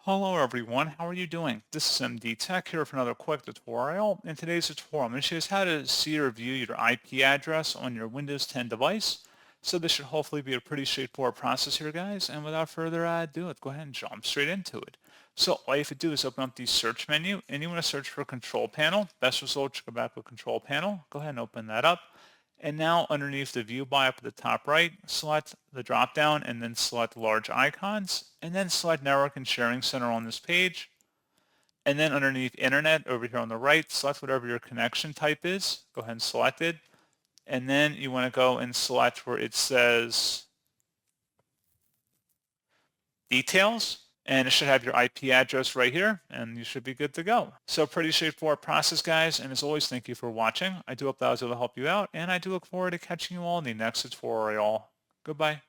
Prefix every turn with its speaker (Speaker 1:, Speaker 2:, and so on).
Speaker 1: Hello everyone, how are you doing? This is MD Tech here for another quick tutorial. In today's tutorial, I'm going to show you how to see or view your IP address on your Windows 10 device. So this should hopefully be a pretty straightforward process here, guys. And without further ado, let's go ahead and jump straight into it. So all you have to do is open up the search menu and you want to search for Control Panel. Best result, you go back with Control Panel. Go ahead and open that up. And now underneath the view bar up at the top right, select the drop down and then select large icons and then select network and sharing center on this page. And then underneath internet over here on the right, select whatever your connection type is. Go ahead and select it. And then you want to go and select where it says details. And it should have your IP address right here, and you should be good to go. So pretty straightforward process, guys. And as always, thank you for watching. I do hope that I was able to help you out, and I do look forward to catching you all in the next tutorial. Goodbye.